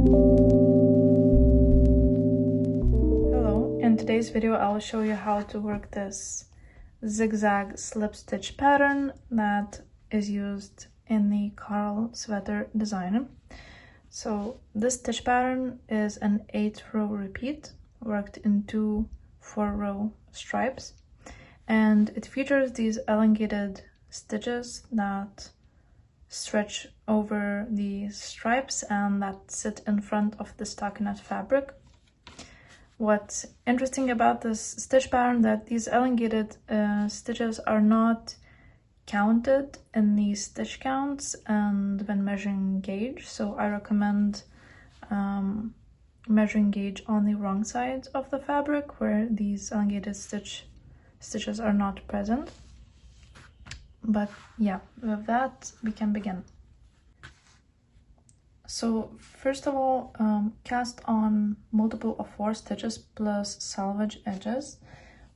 Hello, in today's video I'll show you how to work this zigzag slip stitch pattern that is used in the Karol sweater design. So this stitch pattern is an 8-row repeat worked in 2 4-row stripes, and it features these elongated stitches that stretch over the stripes and that sit in front of the stockinette fabric. What's interesting about this stitch pattern that these elongated stitches are not counted in the stitch counts and when measuring gauge, so I recommend measuring gauge on the wrong side of the fabric where these elongated stitches are not present. But yeah, with that we can begin. So first of all, cast on multiple of 4 stitches plus salvage edges.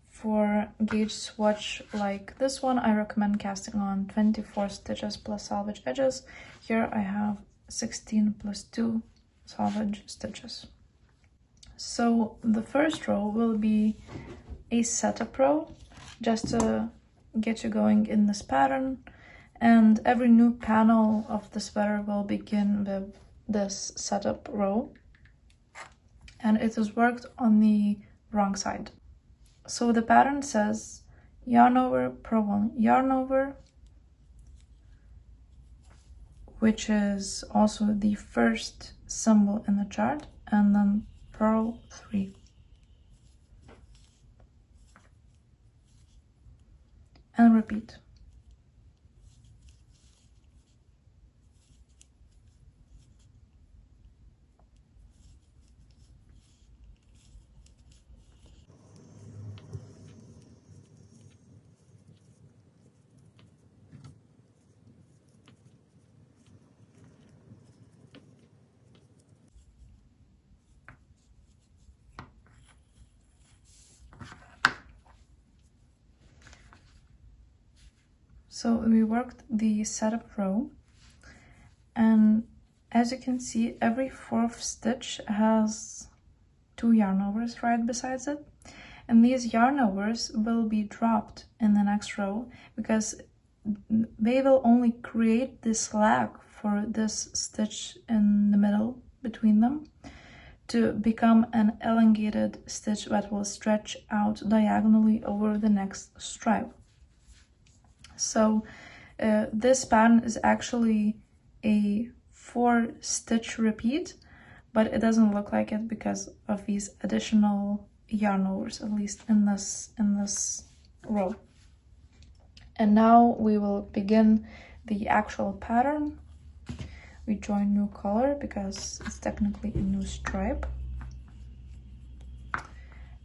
For gauge swatch like this one, I recommend casting on 24 stitches plus salvage edges. Here I have 16 plus 2 salvage stitches. So the first row will be a setup row, just to get you going in this pattern, and every new panel of the sweater will begin with this setup row, and it is worked on the wrong side. So the pattern says yarn over, purl 1, yarn over, which is also the first symbol in the chart, and then purl 3. And repeat. So we worked the setup row, and as you can see, every 4th stitch has 2 yarn overs right besides it, and these yarn overs will be dropped in the next row because they will only create this slack for this stitch in the middle between them to become an elongated stitch that will stretch out diagonally over the next stripe. So this pattern is actually a 4-stitch repeat, but it doesn't look like it because of these additional yarn overs, at least in this row. And now we will begin the actual pattern. We join new color because it's technically a new stripe,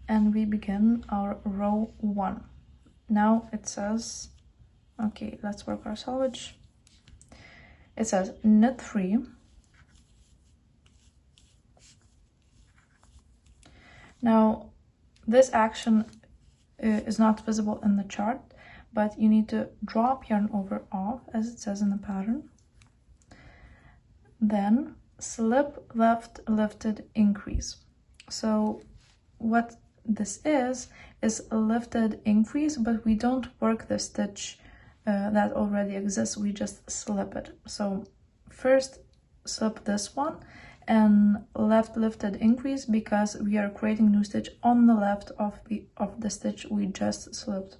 and we begin our row 1. Now it says, okay, let's work our salvage. It says knit 3, now this action is not visible in the chart, but you need to drop yarn over off as it says in the pattern, then slip left lifted increase. So what this is a lifted increase, but we don't work the stitch that already exists, we just slip it. So first slip this one and left lifted increase because we are creating new stitch on the left of the stitch we just slipped.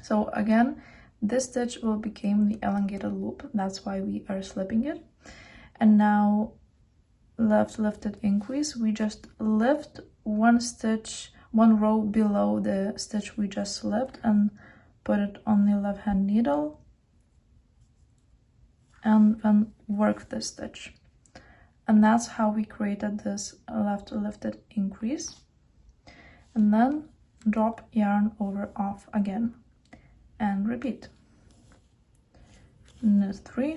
So again, this stitch will become the elongated loop, that's why we are slipping it. And now left lifted increase, we just lift 1 stitch, 1 row below the stitch we just slipped and put it on the left hand needle, and then work this stitch. And that's how we created this left lifted increase. And then drop yarn over off again and repeat. Knit 3,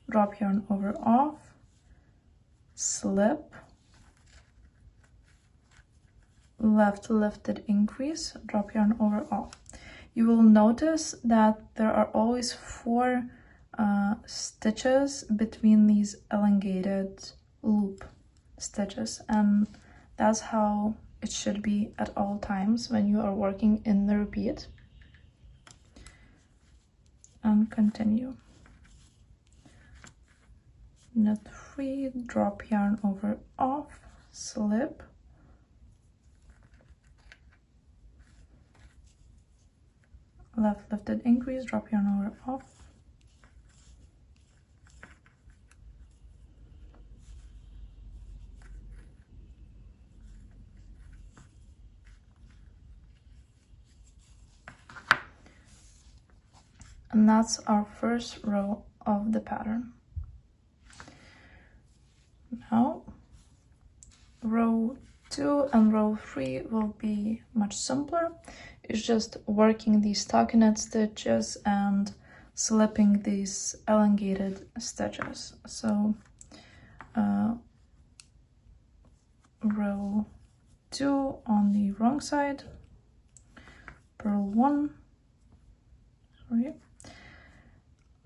drop yarn over off, slip, left lifted increase, drop yarn over off. You will notice that there are always 4 stitches between these elongated loop stitches, and that's how it should be at all times when you are working in the repeat. And continue. Knit 3, drop yarn over off, slip, left lifted increase, drop yarn over off, and that's our first row of the pattern. Now row 2 and row 3 will be much simpler. It's just working these stockinette stitches and slipping these elongated stitches. So row 2 on the wrong side, purl 1, sorry,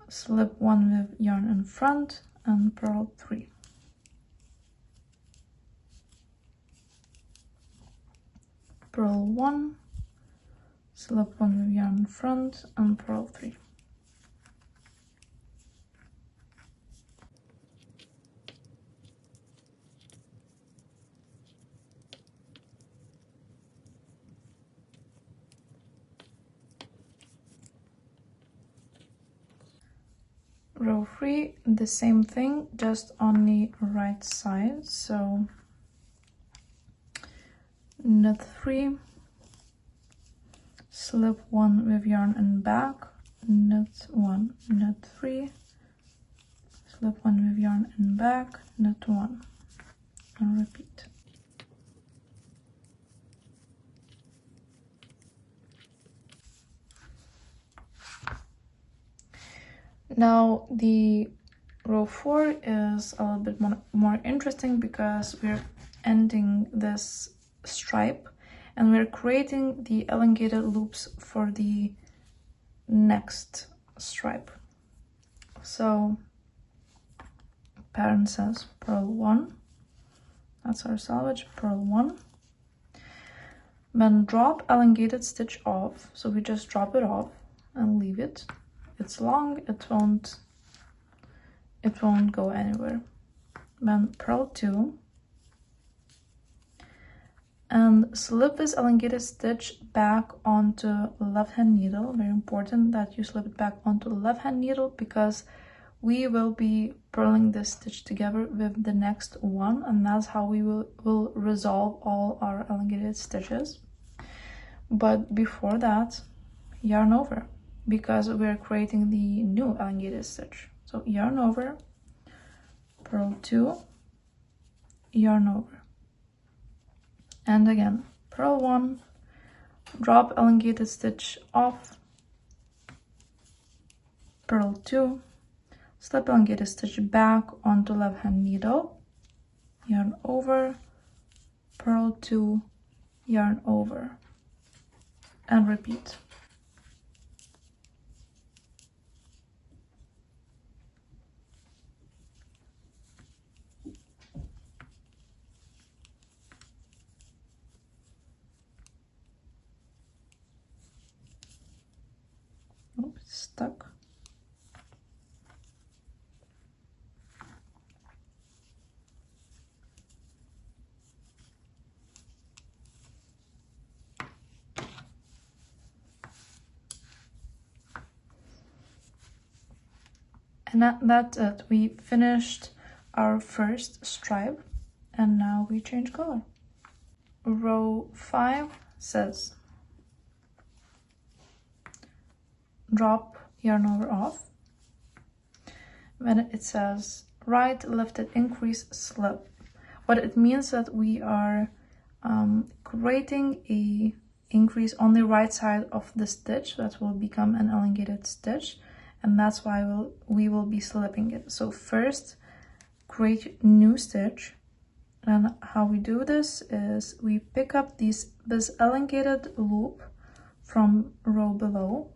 slip 1 with yarn in front and purl 3. Purl 1, slip 1 with yarn in front and purl 3. Row 3, the same thing, just on the right side. So knit 3, slip 1 with yarn in back, knit 1, knit 3, slip 1 with yarn in back, knit 1, and repeat. Now the row 4 is a little bit more interesting because we're ending this stripe and we're creating the elongated loops for the next stripe. So pattern says purl 1, that's our salvage, purl 1, then drop elongated stitch off, so we just drop it off and leave it. It's long, it won't go anywhere. Then purl 2 and slip this elongated stitch back onto left hand needle. Very important that you slip it back onto the left hand needle because we will be purling this stitch together with the next one, and that's how we will resolve all our elongated stitches. But before that, yarn over, because we're creating the new elongated stitch. So yarn over, purl 2, yarn over, and again purl 1, drop elongated stitch off, purl 2, slip elongated stitch back onto left hand needle, yarn over, purl 2, yarn over, and repeat. Oops, stuck. And that's it. We finished our first stripe and now we change color. Row 5 says drop yarn over off. Then it says right lifted increase slip. What it means that we are creating a increase on the right side of the stitch that will become an elongated stitch, and that's why we will be slipping it. So first create new stitch, and how we do this is we pick up this elongated loop from row below,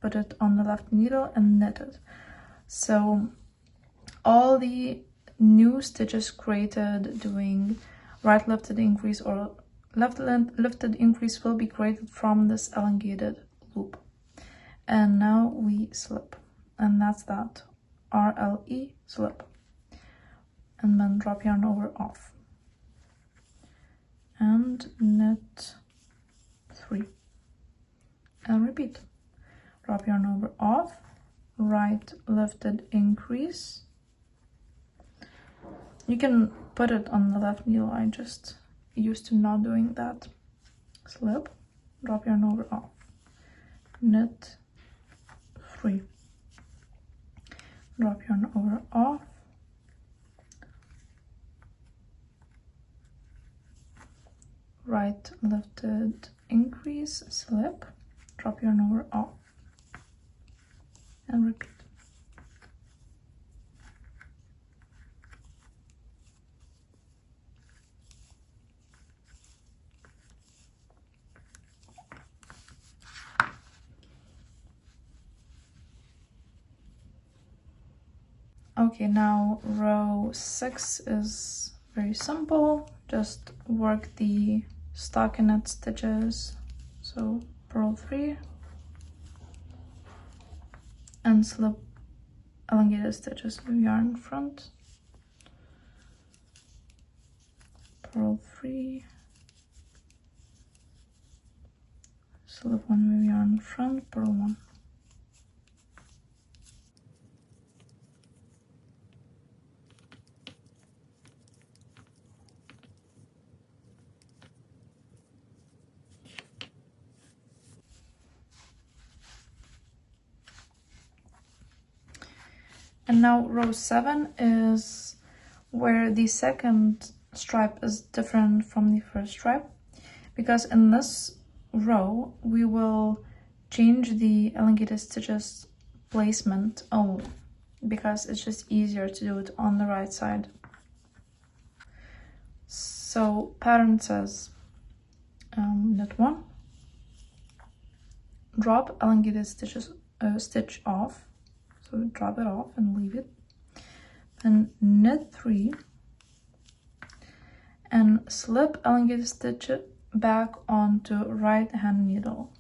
put it on the left needle and knit it. So all the new stitches created doing right lifted increase or left lifted increase will be created from this elongated loop. And now we slip, and that's that. RLE, slip, and then drop yarn over off and knit 3 and repeat. Drop yarn over off, right lifted increase. You can put it on the left needle, I just used to not doing that. Slip, drop yarn over off, knit 3, drop yarn over off, right lifted increase, slip, drop yarn over off, and repeat. Okay, now row 6 is very simple. Just work the stockinette stitches. So purl 3 and slip elongated stitches with yarn front. Purl 3, slip 1 with yarn front, purl 1. And now row 7 is where the second stripe is different from the first stripe, because in this row we will change the elongated stitches placement only, because it's just easier to do it on the right side. So pattern says knit 1, drop elongated stitches stitch off. So drop it off and leave it. Then knit 3 and slip elongated stitch back onto right hand needle.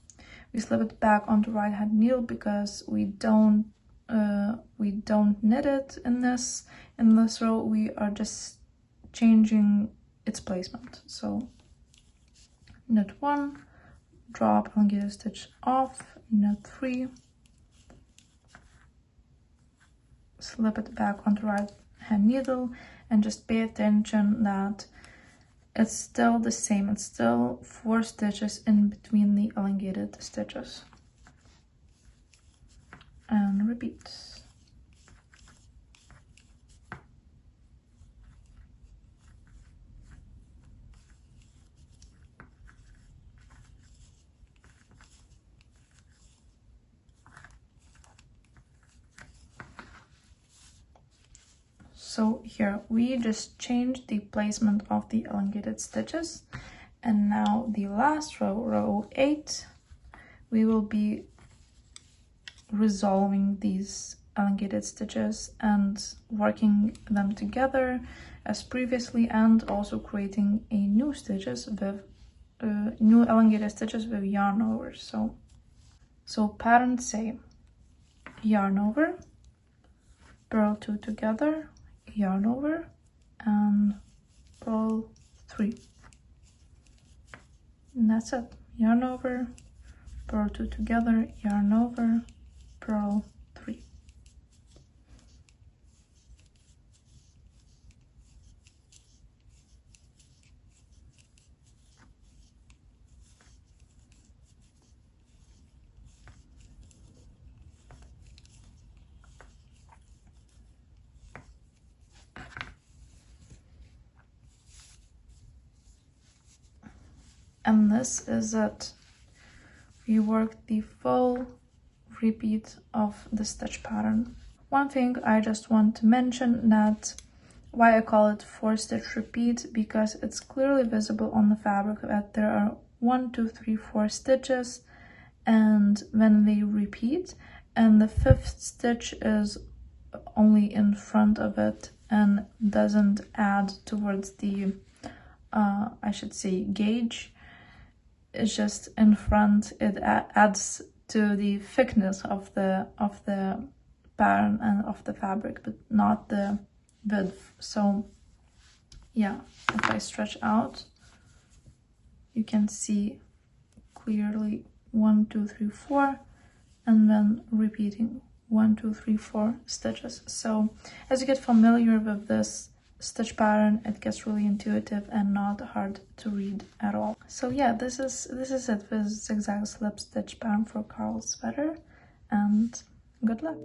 We slip it back onto right hand needle because we don't knit it in this row. We are just changing its placement. So knit 1, drop elongated stitch off, knit 3, slip it back onto right hand needle, and just pay attention that it's still the same. It's still 4 stitches in between the elongated stitches. And repeat. So here we just changed the placement of the elongated stitches, and now the last row, row 8, we will be resolving these elongated stitches and working them together as previously, and also creating a new stitches with new elongated stitches with yarn over. So pattern say yarn over, purl 2 together, yarn over, and purl 3, and that's it. Yarn over, purl 2 together, yarn over, purl 3. And this is it. We worked the full repeat of the stitch pattern. One thing I just want to mention, that why I call it 4 stitch repeat, because it's clearly visible on the fabric that there are 1, 2, 3, 4 stitches, and when they repeat, and the 5th stitch is only in front of it and doesn't add towards the I should say gauge. It's just in front. It adds to the thickness of the pattern and of the fabric, but not the width. So yeah, if I stretch out, you can see clearly 1, 2, 3, 4, and then repeating 1, 2, 3, 4 stitches. So as you get familiar with this stitch pattern, it gets really intuitive and not hard to read at all. So yeah, this is it with zigzag slip stitch pattern for Karol's sweater, and good luck.